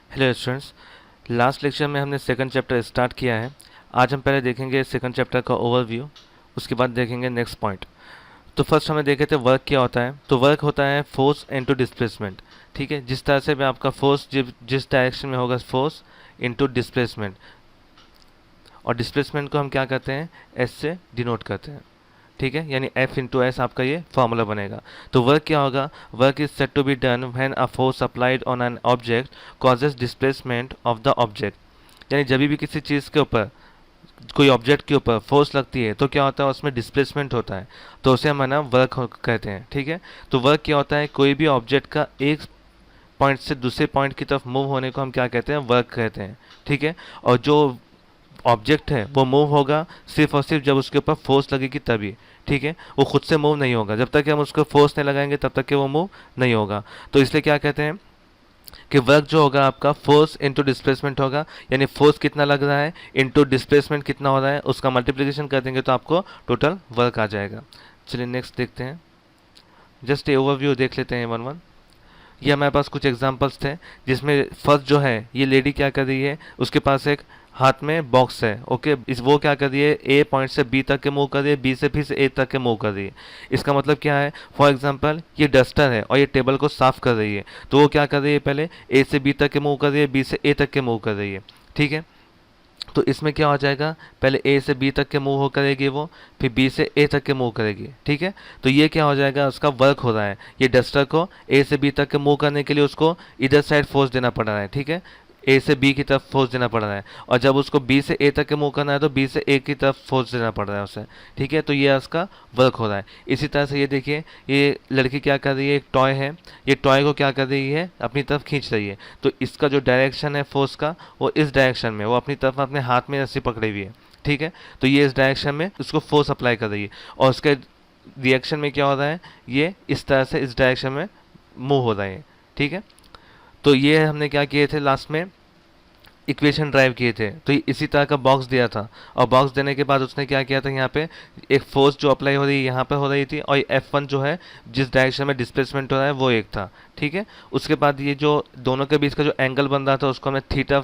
Hello students. Last lecture में हमने second chapter start किया है। आज हम पहले देखेंगे सेकंड चैप्टर का ओवरव्यू, उसके बाद देखेंगे नेक्स्ट पॉइंट। तो फर्स्ट हमने देखे थे वर्क क्या होता है। तो वर्क होता है फोर्स इनटू डिस्प्लेसमेंट। ठीक है, जिस तरह से भी आपका फोर्स जिस डायरेक्शन में होगा फोर्स इनटू डिस्प्लेसमेंट, और डिस्प्लेसमेंट को हम क्या करते हैं, एस से डिनोट करते हैं। ठीक है, यानी एफ इंटू एस आपका ये फॉर्मूला बनेगा। तो वर्क क्या होगा, work is set to be done when a force applied on an object causes displacement of the object. यानी जब भी किसी चीज़ के ऊपर, कोई ऑब्जेक्ट के ऊपर फोर्स लगती है तो क्या होता है, उसमें डिस्प्लेसमेंट होता है, तो उसे हम है ना वर्क कहते हैं। ठीक है, तो वर्क क्या होता है, कोई भी ऑब्जेक्ट का एक पॉइंट से दूसरे पॉइंट की तरफ मूव होने को हम क्या कहते हैं, वर्क कहते हैं। ठीक है, और जो ऑब्जेक्ट है वो मूव होगा सिर्फ और सिर्फ जब उसके ऊपर फोर्स लगेगी तभी। ठीक है, वो खुद से मूव नहीं होगा, जब तक कि हम उसको फोर्स नहीं लगाएंगे तब तक कि वो मूव नहीं होगा। तो इसलिए क्या कहते हैं कि वर्क जो होगा आपका फोर्स इनटू डिस्प्लेसमेंट होगा, यानी फोर्स कितना लग रहा है इनटू डिस्प्लेसमेंट कितना हो रहा है, उसका मल्टीप्लिकेशन कर देंगे तो आपको टोटल वर्क आ जाएगा। चलिए नेक्स्ट देखते हैं, जस्ट ए ओवरव्यू देख लेते हैं वन वन। ये हमारे पास कुछ एग्जांपल्स थे, जिसमें फर्स्ट जो है ये लेडी क्या कर रही है, उसके पास एक हाथ में बॉक्स है। ओके, इस वो क्या कर रही है, ए पॉइंट से बी तक के मूव कर रही है, बी से फिर से ए तक के मूव कर रही है। इसका मतलब क्या है, फॉर एग्जांपल ये डस्टर है और ये टेबल को साफ कर रही है, तो वो क्या कर रही है, पहले ए से बी तक के मूव कर रही है, बी से ए तक के मूव कर रही है। ठीक है, तो इसमें क्या हो जाएगा, पहले ए से बी तक के मूव हो करेगी वो, फिर बी से ए तक के मूव करेगी। ठीक है, तो ये क्या हो जाएगा, उसका वर्क हो रहा है। ये डस्टर को ए से बी तक के मूव करने के लिए उसको इधर साइड फोर्स देना पड़ रहा है। ठीक है, ए से बी की तरफ फोर्स देना पड़ रहा है, और जब उसको बी से ए तक के मूव करना है तो बी से ए की तरफ फोर्स देना पड़ रहा है उसे। ठीक है, तो ये उसका वर्क हो रहा है। इसी तरह से ये देखिए, ये लड़की क्या कर रही है, एक टॉय है, ये टॉय को क्या कर रही है, अपनी तरफ खींच रही है। तो इसका जो डायरेक्शन है फोर्स का, वो इस डायरेक्शन में, वो अपनी तरफ अपने हाथ में रस्सी पकड़ी हुई है। ठीक है, तो ये इस डायरेक्शन में उसको फोर्स अप्लाई कर रही है, और उसके रिएक्शन में क्या हो रहा है, ये इस तरह से इस डायरेक्शन में मूव हो रहा है। ठीक है, तो ये हमने क्या किए थे, लास्ट में इक्वेशन ड्राइव किए थे। तो इसी तरह का बॉक्स दिया था, और बॉक्स देने के बाद उसने क्या किया था, यहाँ पे एक फोर्स जो अप्लाई हो रही है यहाँ पे हो रही थी, और F1 जो है जिस डायरेक्शन में डिस्प्लेसमेंट हो रहा है वो एक था। ठीक है, उसके बाद ये जो दोनों के बीच का जो एंगल बन रहा था उसको हमने थीटा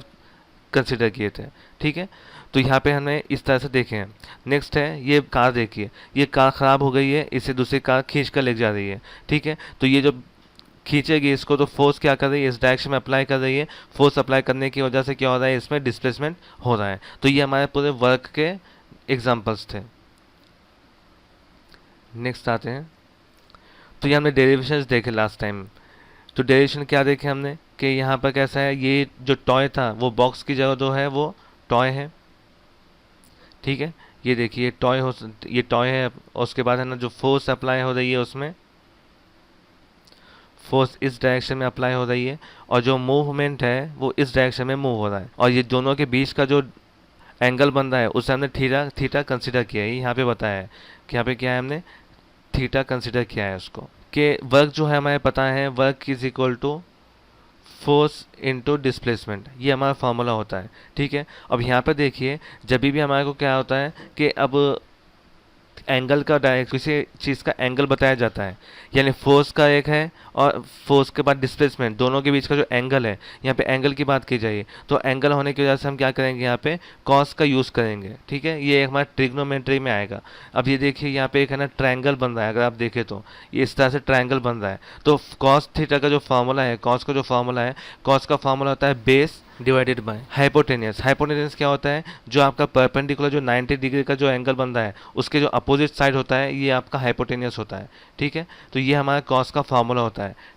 कंसिडर किए थे। ठीक है, तो यहाँ पे हमने इस तरह से देखे हैं। नेक्स्ट है, ये कार देखिए, ये कार ख़राब हो गई है, इसे दूसरी कार खींच कर ले जा रही है। ठीक है, तो ये जो खींचेगी इसको, तो फोर्स क्या कर रही है, इस डायरेक्शन में अप्लाई कर रही है। फोर्स अप्लाई करने की वजह से क्या हो रहा है, इसमें डिस्प्लेसमेंट हो रहा है। तो ये हमारे पूरे वर्क के एग्जांपल्स थे। नेक्स्ट आते हैं, तो ये हमने डेरिवेशंस देखे लास्ट टाइम। तो डेरिवेशन क्या देखे हमने कि यहाँ पर कैसा है, ये जो टॉय था वो बॉक्स की जगह जो है वो टॉय है। ठीक है, ये देखिए टॉय हो, ये टॉय है, और उसके बाद है ना जो फोर्स अप्लाई हो रही है उसमें फोर्स इस डायरेक्शन में अप्लाई हो रही है, और जो मूवमेंट है वो इस डायरेक्शन में मूव हो रहा है, और ये दोनों के बीच का जो एंगल बन रहा है उसे हमने थीटा थीटा कंसिडर किया है। यहाँ पे बताया है कि यहाँ पे क्या है, हमने थीटा कंसिडर किया है उसको। कि वर्क जो है हमें पता है, work is equal to force into displacement, ये हमारा फार्मूला होता है। ठीक है, अब यहाँ पे देखिए, जब भी हमारे को क्या होता है कि अब एंगल का डायरेक्ट किसी चीज़ का एंगल बताया जाता है, यानी फोर्स का एक है और फोर्स के बाद डिस्प्लेसमेंट, दोनों के बीच का जो एंगल है, यहाँ पे एंगल की बात की जाए तो एंगल होने की वजह से हम क्या करेंगे, यहाँ पे कॉस का यूज़ करेंगे। ठीक है, ये हमारा ट्रिग्नोमेट्री में आएगा। अब ये देखिए यहाँ पे एक है ना ट्रायंगल बन रहा है, अगर आप देखें तो ये इस तरह से ट्रायंगल बन रहा है। तो कॉस थीटा का जो फार्मूला है, कॉस का जो फार्मूला है, कॉस का फार्मूला होता है base divided by hypotenuse. Hypotenuse क्या होता है, जो आपका परपेंडिकुलर जो 90 डिग्री का जो एंगल बन रहा है उसके जो अपोजिट साइड होता है ये आपका हाइपोटेनियस होता है। ठीक है, तो ये हमारा कॉस का फार्मूला होता है।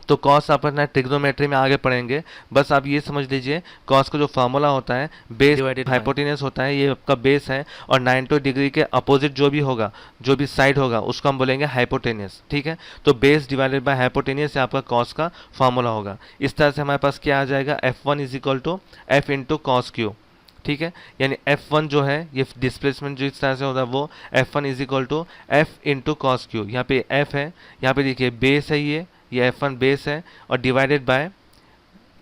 तो कॉस आप अपना ट्रिग्नोमेट्री में आगे पढ़ेंगे, बस आप ये समझ लीजिए कॉस का जो फार्मूला होता है बेस डिवाइडेड हाइपोटेनियस होता है, ये आपका बेस है, और 90 डिग्री के अपोजिट जो भी होगा, जो भी साइड होगा उसको हम बोलेंगे हाइपोटेनियस। ठीक है, तो बेस डिवाइडेड बाय हाइपोटेनियस से आपका कॉस का फार्मूला होगा। इस तरह से हमारे पास क्या आ जाएगा, F1 is equal to F into cos Q. ठीक है, यानी F1 जो है ये डिस्प्लेसमेंट जो इस तरह से होता है वो F1 is equal to F into cos Q. यहाँ पे F है, यहाँ पे देखिए बेस है, ये F1 बेस है, और डिवाइडेड बाय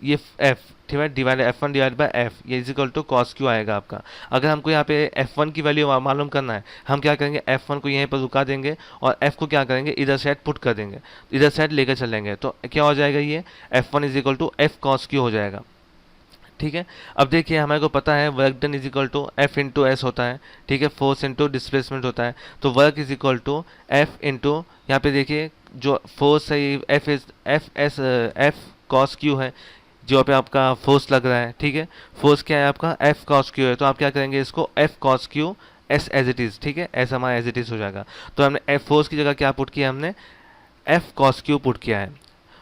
ये एफ, ठीक है, divide F1 divide by F, ये is equal to cos Q आएगा आपका। अगर हमको यहाँ पे F1 की वैल्यू मालूम करना है, हम क्या करेंगे, F1 को यहीं पर रुका देंगे और F को क्या करेंगे, इधर साइड पुट कर देंगे, इधर साइड लेकर चलेंगे, तो क्या हो जाएगा, ये F1 is equal to F cos Q हो जाएगा। ठीक है, अब देखिए हमारे को पता है work done is equal to F into S होता है, ठीक है, फोर्स इंटू डिस्प्लेसमेंट होता है, तो work is equal to F into, यहाँ पे देखिए जो फोर्स है F is F cos Q है, जो पे आपका फोर्स लग रहा है, ठीक है, फोर्स क्या है आपका एफ कॉस क्यू है, तो आप क्या करेंगे इसको F cos Q S as it is, ठीक है, एस हमारा एज इट इज़ हो जाएगा। तो हमने एफ फोर्स की जगह क्या पुट किया, हमने एफ कॉस क्यू पुट किया है।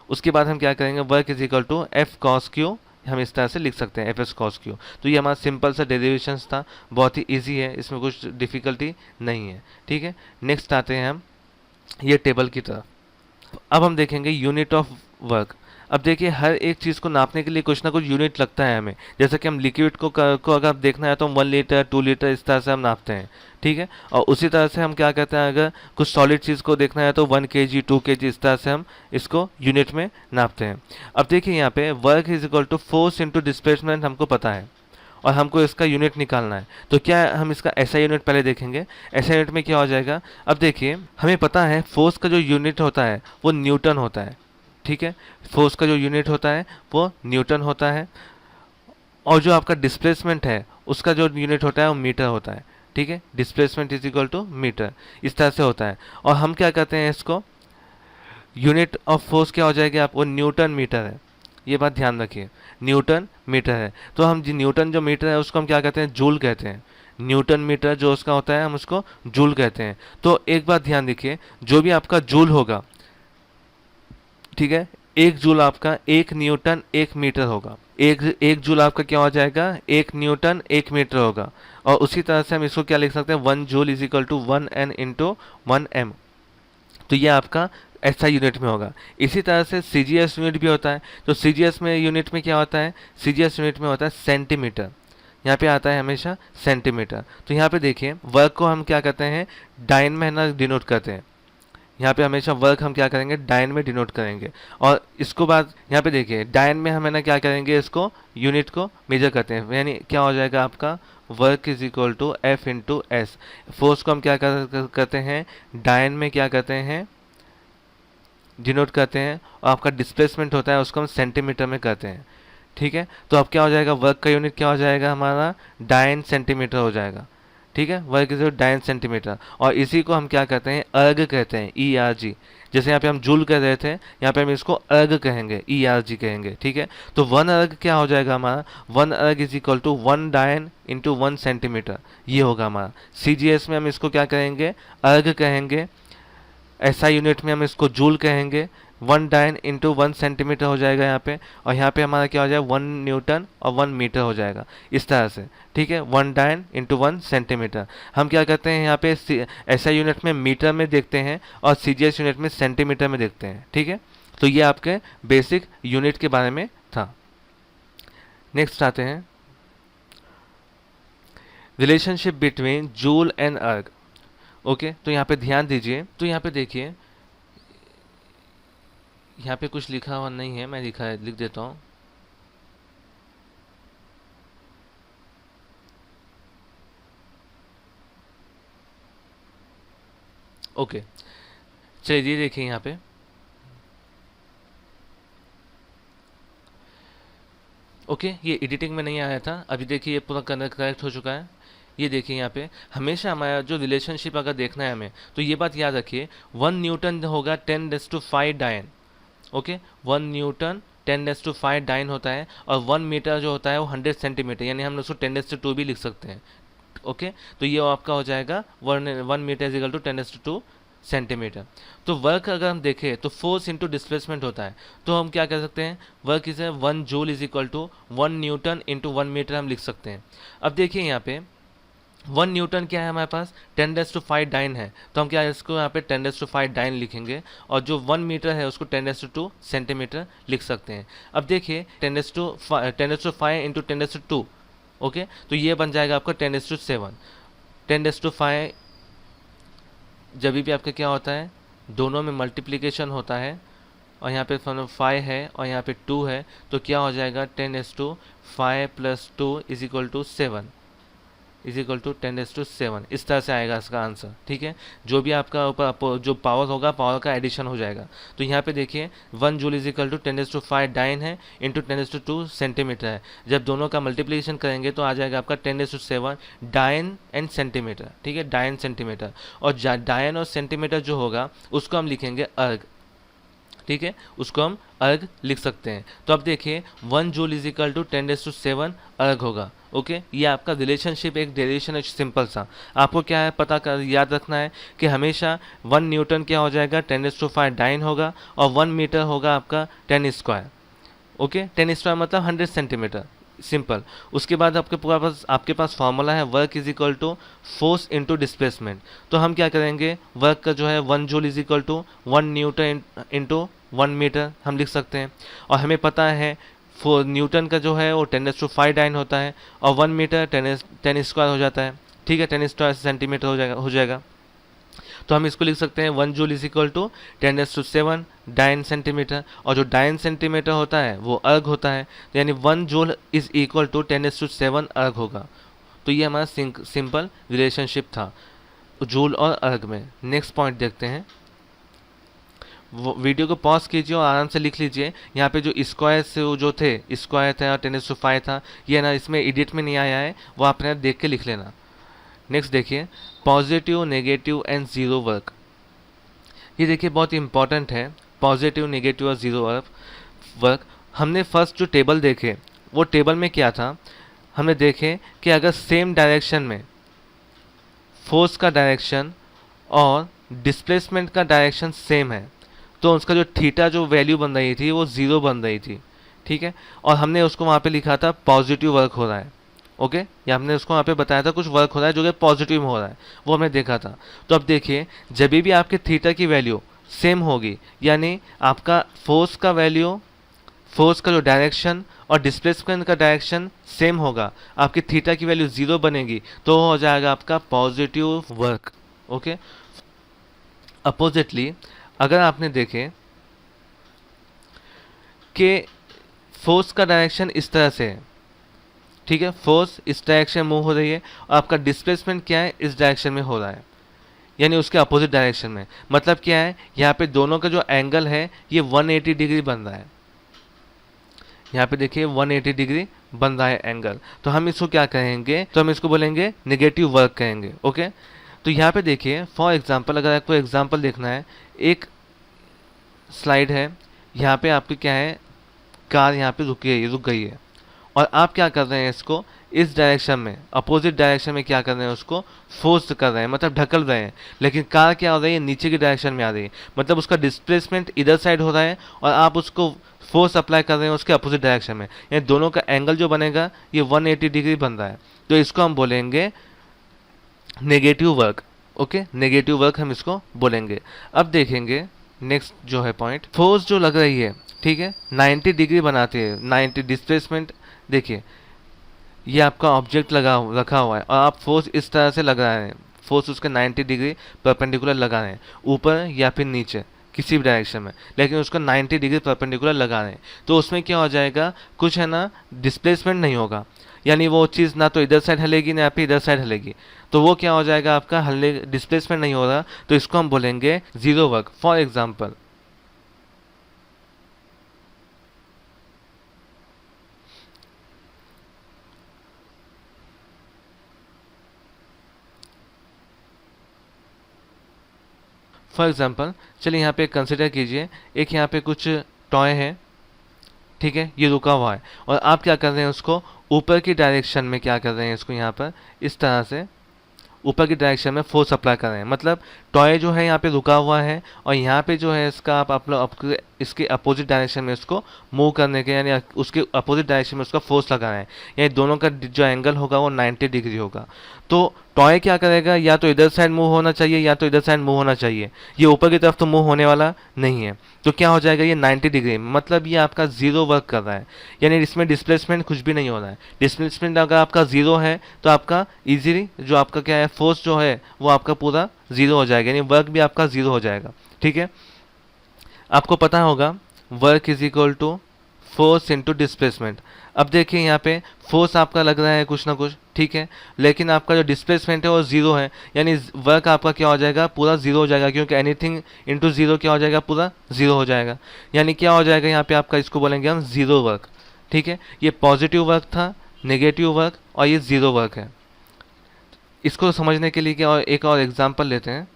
उसके बाद हम क्या करेंगे, work is equal to F cos Q, हम इस तरह से लिख सकते हैं एफ एस कॉस क्यू। तो ये हमारा सिंपल सा डेरिवेशन था, बहुत ही ईजी है, इसमें कुछ डिफिकल्टी नहीं है। ठीक है, नेक्स्ट आते हैं हम ये टेबल की तरफ। अब हम देखेंगे यूनिट ऑफ वर्क। अब देखिए हर एक चीज़ को नापने के लिए कुछ ना कुछ यूनिट लगता है हमें, जैसे कि हम लिक्विड को अगर देखना है तो हम 1 लीटर 2 लीटर इस तरह से हम नापते हैं, ठीक है, और उसी तरह से हम क्या कहते हैं, अगर कुछ सॉलिड चीज़ को देखना है तो 1 kg 2 kg इस तरह से हम इसको यूनिट में नापते हैं। अब देखिए यहाँ पे work is equal to force into displacement हमको पता है और हमको इसका यूनिट निकालना है, तो क्या हम इसका ऐसा यूनिट पहले देखेंगे, ऐसा यूनिट में क्या हो जाएगा। अब देखिए हमें पता है फोर्स का जो यूनिट होता है वो न्यूटन होता है, ठीक है, फोर्स का जो यूनिट होता है वो न्यूटन होता है, और जो आपका डिस्प्लेसमेंट है उसका जो यूनिट होता है वो मीटर होता है, ठीक है, displacement is equal to metre, इस तरह से होता है। और हम क्या कहते हैं इसको, यूनिट ऑफ फोर्स क्या हो जाएगी आपको, न्यूटन मीटर है, ये बात ध्यान रखिए, न्यूटन मीटर है। तो हम न्यूटन जो मीटर है उसको हम क्या कहते हैं, जूल कहते हैं, न्यूटन मीटर जो उसका होता है हम उसको जूल कहते हैं। तो एक बात ध्यान रखिए, जो भी आपका जूल होगा, ठीक है, एक जूल आपका 1 न्यूटन 1 मीटर होगा, एक जूल आपका क्या हो जाएगा, 1 न्यूटन 1 मीटर होगा। और उसी तरह से हम इसको क्या लिख सकते हैं, 1 joule is equal to 1 N into 1 M। तो ये आपका ऐसा यूनिट में होगा। इसी तरह से CGS यूनिट भी होता है, तो CGS में यूनिट में क्या होता है, CGS यूनिट में होता है सेंटीमीटर, यहाँ पे आता है हमेशा सेंटीमीटर। तो यहाँ पे देखिए वर्क को हम क्या कहते हैं, डाइन में है ना डिनोट करते हैं, यहाँ पे हमेशा वर्क हम क्या करेंगे, डाइन में डिनोट करेंगे। और इसको बाद यहाँ पे देखिए डाइन में हम है ना क्या करेंगे, इसको यूनिट को मेजर करते हैं, यानी क्या हो जाएगा आपका work is equal to F into S. Force को हम क्या करते हैं, डाइन में क्या करते हैं, डिनोट करते हैं, और आपका डिस्प्लेसमेंट होता है उसको हम सेंटीमीटर में करते हैं, ठीक है। तो अब क्या हो जाएगा, वर्क का यूनिट क्या हो जाएगा हमारा, डाइन सेंटीमीटर हो जाएगा, ठीक है, वर्क इज डाइन सेंटीमीटर। और इसी को हम क्या कहते हैं, अर्ग कहते हैं, ERG। जैसे यहाँ पे हम जूल कर रहे थे, यहाँ पे हम इसको अर्ग कहेंगे, ERG कहेंगे, ठीक है। तो 1 अर्ग क्या हो जाएगा हमारा, 1 erg is equal to 1 dyne into 1 centimetre, ये होगा हमारा। CGS में हम इसको क्या कहेंगे, अर्ग कहेंगे, SI यूनिट में हम इसको जूल कहेंगे, 1 डाइन इंटू 1 सेंटीमीटर हो जाएगा यहाँ पे, और यहाँ पे हमारा क्या हो जाएगा, 1 न्यूटन और 1 मीटर हो जाएगा, इस तरह से, ठीक है, 1 डाइन इंटू 1 सेंटीमीटर। हम क्या करते हैं यहाँ पे SI यूनिट में मीटर में देखते हैं और CGS यूनिट में सेंटीमीटर में देखते हैं, ठीक है। तो ये आपके बेसिक यूनिट के बारे में था। नेक्स्ट आते हैं रिलेशनशिप बिटवीन जूल एंड अर्ग। ओके, तो यहाँ पे ध्यान दीजिए, तो यहाँ पे देखिए यहाँ पे कुछ लिखा हुआ नहीं है, मैं लिख देता हूँ। ओके, चलिए देखिए यहाँ पे, ओके, ये एडिटिंग में नहीं आया था, अभी देखिए ये पूरा करेक्ट हो चुका है। ये देखिए यहाँ पे हमेशा हमारा जो रिलेशनशिप अगर देखना है हमें, तो ये बात याद रखिए, 1 न्यूटन होगा 10⁵ डाइन, ओके, 1 न्यूटन 10⁵ डाइन होता है, और 1 मीटर जो होता है वो 100 सेंटीमीटर, यानी हम उसको 10⁻² भी लिख सकते हैं, ओके। तो ये आपका हो जाएगा 1 metre is equal to 10⁻² centimetre. तो वर्क अगर हम देखें तो फोर्स इंटू डिस्प्लेसमेंट होता है, तो हम क्या कर सकते हैं, work is 1 joule is equal to 1 newton into 1 metre हम लिख सकते हैं। अब देखिए यहाँ पे 1 न्यूटन क्या है हमारे पास, 10⁵ डाइन है, तो हम क्या इसको यहाँ पे 10⁵ डाइन लिखेंगे, और जो 1 मीटर है उसको 10⁻² सेंटीमीटर लिख सकते हैं। अब देखिए 10⁵ इंटू 10⁻², ओके, तो ये बन जाएगा आपका 10⁻7। 10⁵ जब भी आपका क्या होता है, दोनों में मल्टीप्लिकेशन होता है, और यहाँ पे 5 है और यहाँ पे 2 है, तो क्या हो जाएगा 10⁵ plus 2 is equal to 7, is equal to 10⁷7। इस तरह से आएगा इसका आंसर। ठीक है, जो भी आपका ऊपर जो पावर होगा, पावर का एडिशन हो जाएगा। तो यहाँ पे देखिए 1 joule is equal to 10⁵ dyne है इंटू 10⁵2 सेंटीमीटर है। जब दोनों का मल्टीप्लिकेशन करेंगे तो आ जाएगा आपका 10⁷7 डाइन एंड सेंटीमीटर। ठीक है, डाइन सेंटीमीटर, और डाइन और सेंटीमीटर जो होगा उसको हम लिखेंगे अर्ग। ठीक है, उसको हम अर्ग लिख सकते हैं। तो अब देखिए 1 जूल इज इक्वल टू 10⁷7 अर्ग होगा। ओके, ये आपका रिलेशनशिप एक डेरिवेशन है सिंपल सा। आपको क्या है पता कर याद रखना है कि हमेशा 1 न्यूटन क्या हो जाएगा 10⁵ डाइन होगा, और 1 मीटर होगा आपका 10²। ओके, 10² मतलब 100 सेंटीमीटर, सिंपल। उसके बाद आपके पास फॉर्मूला है work is equal to force into displacement. तो हम क्या करेंगे, वर्क का जो है 1 joule is equal to 1 newton into 1 metre हम लिख सकते हैं। और हमें पता है न्यूटन का जो है वो 10⁵ डाइन होता है, और 1 मीटर 10² हो जाता है। ठीक है, 10² सेंटीमीटर हो जाएगा। तो हम इसको लिख सकते हैं 1 joule is equal to 10⁷7 dyne centimetre, और जो डाइन सेंटीमीटर होता है वो अर्ग होता है, यानी 1 जूल इज इक्वल टू 10⁷7 अर्ग होगा। तो ये हमारा सिंपल रिलेशनशिप था जूल और अर्ग में। नेक्स्ट पॉइंट देखते हैं। वीडियो को पॉज कीजिए और आराम से लिख लीजिए। यहाँ पे जो स्क्वायर से वो जो थे, स्क्वायर था और 10⁵ था, ये ना इसमें एडिट में नहीं आया है, वो आपने देख के लिख लेना। नेक्स्ट देखिए positive, negative and zero work. ये देखिए बहुत इंपॉर्टेंट है, पॉजिटिव, नेगेटिव और ज़ीरो वर्क। हमने फर्स्ट जो टेबल देखे, वो टेबल में क्या था, हमने देखे कि अगर सेम डायरेक्शन में फोर्स का डायरेक्शन और डिस्प्लेसमेंट का डायरेक्शन सेम है, तो उसका जो थीटा जो वैल्यू बन रही थी वो 0 बन रही थी। ठीक है, और हमने उसको वहाँ पे लिखा था पॉजिटिव वर्क हो रहा है। ओके, या हमने उसको वहाँ पे बताया था कुछ वर्क हो रहा है जो कि पॉजिटिव में हो रहा है, वो हमने देखा था। तो अब देखिए जब भी आपके थीटा की वैल्यू सेम होगी, यानी आपका फोर्स का वैल्यू, फोर्स का जो डायरेक्शन और डिस्प्लेसमेंट का डायरेक्शन सेम होगा, आपकी थीटा की वैल्यू 0 बनेगी, तो हो जाएगा आपका पॉजिटिव वर्क। ओके, अपोजिटली अगर आपने देखे कि फोर्स का डायरेक्शन इस तरह से है, ठीक है, फोर्स इस डायरेक्शन में मूव हो रही है और आपका डिस्प्लेसमेंट क्या है, इस डायरेक्शन में हो रहा है, यानी उसके अपोजिट डायरेक्शन में। मतलब क्या है, यहाँ पे दोनों का जो एंगल है ये 180 डिग्री बन रहा है। यहाँ पे देखिए 180 डिग्री बन रहा है एंगल। तो हम इसको क्या कहेंगे, तो हम इसको बोलेंगे नेगेटिव वर्क कहेंगे। ओके, तो यहाँ पे देखिए फॉर एग्जांपल, अगर आपको एग्जांपल देखना है, एक स्लाइड है, यहाँ पे आपकी क्या है, कार यहाँ पे रुक गई है, और आप क्या कर रहे हैं, इसको इस डायरेक्शन में, अपोजिट डायरेक्शन में क्या कर रहे हैं, उसको फोर्स कर रहे हैं, मतलब ढकल रहे हैं। लेकिन कार क्या हो रही है, नीचे की डायरेक्शन में आ रही है, मतलब उसका डिस्प्लेसमेंट इधर साइड हो रहा है और आप उसको फोर्स अप्लाई कर रहे हैं उसके अपोजिट डायरेक्शन में, यानी दोनों का एंगल जो बनेगा ये 180 डिग्री बन रहा है। तो इसको हम बोलेंगे negative work. Okay, negative work हम इसको बोलेंगे। अब देखेंगे नेक्स्ट जो है पॉइंट, फोर्स जो लग रही है, ठीक है, 90 डिग्री बनाती है, 90 डिस्प्लेसमेंट। देखिए ये आपका ऑब्जेक्ट रखा हुआ है और आप फोर्स इस तरह से लगा रहे हैं, फोर्स उसके 90 डिग्री परपेंडिकुलर लगा रहे हैं, ऊपर या फिर नीचे किसी भी डायरेक्शन में, लेकिन उसको 90 डिग्री परपेंडिकुलर लगा रहे हैं। तो उसमें क्या हो जाएगा, कुछ है ना, डिस्प्लेसमेंट नहीं होगा, यानी वो चीज़ ना तो इधर साइड हलेगी ना फिर इधर साइड हलेगी, तो वो क्या हो जाएगा, आपका डिस्प्लेसमेंट नहीं हो रहा, तो इसको हम बोलेंगे जीरो वर्क। फॉर एग्जाम्पल चलिए यहाँ पे कंसिडर कीजिए, एक यहाँ पे कुछ टॉय है, ठीक है, ये रुका हुआ है, और आप क्या कर रहे हैं, उसको ऊपर की डायरेक्शन में क्या कर रहे हैं, इसको यहाँ पर इस तरह से ऊपर की डायरेक्शन में फोर्स अप्लाई कर रहे हैं। मतलब टॉय जो है यहाँ पे रुका हुआ है और यहाँ पे जो है इसका आप इसके अपोजिट डायरेक्शन में इसको मूव करने के, यानी उसके अपोजिट डायरेक्शन में उसका फोर्स लगा रहे हैं, यानी दोनों का जो एंगल होगा वो 90 डिग्री होगा। तो टॉय क्या करेगा, या तो इधर साइड मूव होना चाहिए या तो इधर साइड मूव होना चाहिए, ये ऊपर की तरफ तो मूव होने वाला नहीं है। तो क्या हो जाएगा, ये 90 डिग्री, मतलब ये आपका जीरो वर्क कर रहा है, यानी इसमें डिस्प्लेसमेंट कुछ भी नहीं हो रहा है। डिस्प्लेसमेंट अगर आपका जीरो है तो आपका इजीली जो आपका क्या है, फोर्स जो है वो आपका पूरा जीरो हो जाएगा, यानी वर्क भी आपका जीरो हो जाएगा। ठीक है, आपको पता होगा work is equal to force into displacement. अब देखिए यहाँ पे फोर्स आपका लग रहा है कुछ ना कुछ, ठीक है, लेकिन आपका जो डिस्प्लेसमेंट है वो जीरो है, यानी वर्क आपका क्या हो जाएगा, पूरा जीरो हो जाएगा, क्योंकि एनीथिंग इंटू जीरो क्या हो जाएगा, पूरा जीरो हो जाएगा। यानी क्या हो जाएगा यहाँ पे आपका, इसको बोलेंगे हम जीरो वर्क, ठीक है। ये पॉजिटिव वर्क था, नेगेटिव वर्क और ये जीरो वर्क है। इसको समझने के लिए क्या और एक और एग्जाम्पल लेते हैं।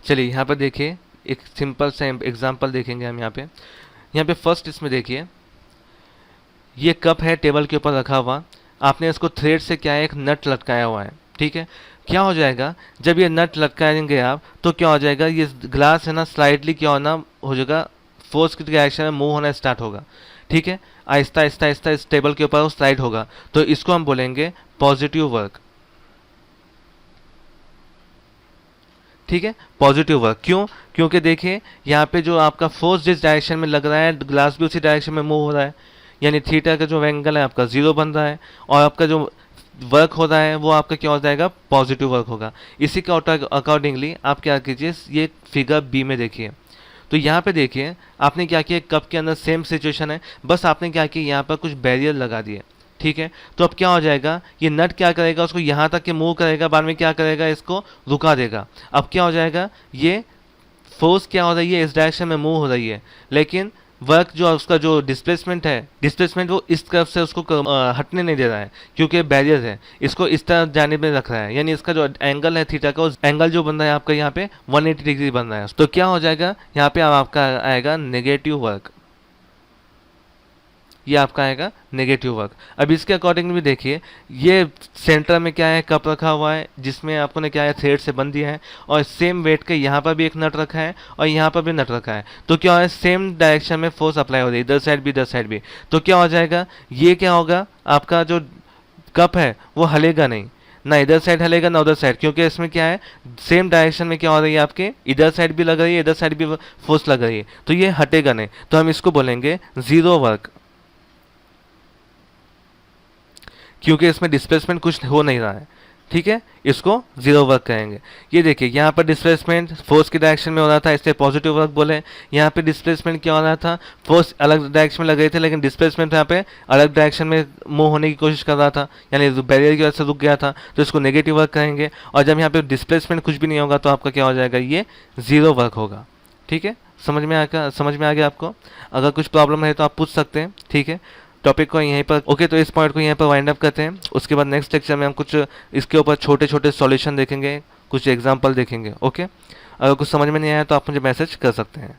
चलिए यहाँ पर देखिए एक सिंपल सा एग्जांपल देखेंगे हम यहाँ पे फर्स्ट इसमें देखिए, ये कप है टेबल के ऊपर रखा हुआ, आपने इसको थ्रेड से क्या है, एक नट लटकाया हुआ है, ठीक है। क्या हो जाएगा, जब ये नट लटकाएंगे आप तो क्या हो जाएगा, ये ग्लास है ना स्लाइडली क्या होना हो जाएगा, फोर्स की डायरेक्शन में मूव होना स्टार्ट होगा, ठीक है। आहिस्ता आहिस्ता आहिस्ता इस टेबल के ऊपर वो स्लाइड होगा, तो इसको हम बोलेंगे पॉजिटिव वर्क, ठीक है, पॉजिटिव वर्क। क्यों, क्योंकि देखिए यहाँ पे जो आपका फोर्स जिस डायरेक्शन में लग रहा है, ग्लास भी उसी डायरेक्शन में मूव हो रहा है, यानी थीटा का जो एंगल है आपका जीरो बन रहा है, और आपका जो वर्क हो रहा है वो आपका क्या हो जाएगा, पॉजिटिव वर्क होगा। इसी के अकॉर्डिंगली आप क्या कीजिए, ये फिगर बी में देखिए, तो यहाँ पे देखिए आपने क्या किया, कप के अंदर सेम सिचुएशन है, बस आपने क्या किया, यहाँ पर कुछ बैरियर लगा दिए, ठीक है। तो अब क्या हो जाएगा, ये नट क्या करेगा, उसको यहाँ तक के मूव करेगा, बाद में क्या करेगा, इसको रुका देगा। अब क्या हो जाएगा, ये फोर्स क्या हो रही है, इस डायरेक्शन में मूव हो रही है, लेकिन वर्क जो उसका जो डिस्प्लेसमेंट है, डिस्प्लेसमेंट वो इस तरफ से उसको हटने नहीं दे रहा है, क्योंकि बैरियर है, इसको इस तरफ जाने में रख रहा है, यानी इसका जो एंगल है थीटा का, उस एंगल जो बन रहा है आपका यहाँ पे 180 डिग्री बन रहा है। तो क्या हो जाएगा, यहाँ पे अब आपका आएगा नेगेटिव वर्क, ये आपका आएगा नेगेटिव वर्क। अब इसके अकॉर्डिंग भी देखिए, ये सेंटर में क्या है, कप रखा हुआ है, जिसमें आपको ने क्या है, थ्रेड से बंद दिया है, और सेम वेट के यहाँ पर भी एक नट रखा है और यहाँ पर भी नट रखा है, तो क्या है, सेम डायरेक्शन में फोर्स अप्लाई हो रही है, इधर साइड भी इधर साइड भी। तो क्या हो जाएगा, ये क्या होगा, आपका जो कप है वो हलेगा नहीं, ना इधर साइड हलेगा ना उधर साइड, क्योंकि इसमें क्या है, सेम डायरेक्शन में क्या हो रही है, आपके इधर साइड भी लग रही है, इधर साइड भी फोर्स लग रही है, तो ये हटेगा नहीं। तो हम इसको बोलेंगे जीरो वर्क, क्योंकि इसमें डिस्प्लेसमेंट कुछ हो नहीं रहा है, ठीक है, इसको जीरो वर्क कहेंगे। ये देखिए यहाँ पर डिस्प्लेसमेंट फोर्स की डायरेक्शन में हो रहा था, इसलिए पॉजिटिव वर्क बोले। यहाँ पे डिस्प्लेसमेंट क्या हो रहा था, फोर्स अलग डायरेक्शन में लग रहे थे, लेकिन डिस्प्लेसमेंट यहाँ पे अलग डायरेक्शन में मूव होने की कोशिश कर रहा था, यानी बैरियर की वजह से रुक गया था, तो इसको नेगेटिव वर्क कहेंगे। और जब यहाँ पे डिस्प्लेसमेंट कुछ भी नहीं होगा तो आपका क्या हो जाएगा, ये जीरो वर्क होगा, ठीक है। समझ में आ गया आपको। अगर कुछ प्रॉब्लम है तो आप पूछ सकते हैं, ठीक है। टॉपिक को यहीं पर ओके, तो इस पॉइंट को यहीं पर वाइंड अप करते हैं। उसके बाद नेक्स्ट लेक्चर में हम कुछ इसके ऊपर छोटे छोटे सॉल्यूशन देखेंगे, कुछ एग्जांपल देखेंगे, ओके। अगर कुछ समझ में नहीं आया तो आप मुझे मैसेज कर सकते हैं।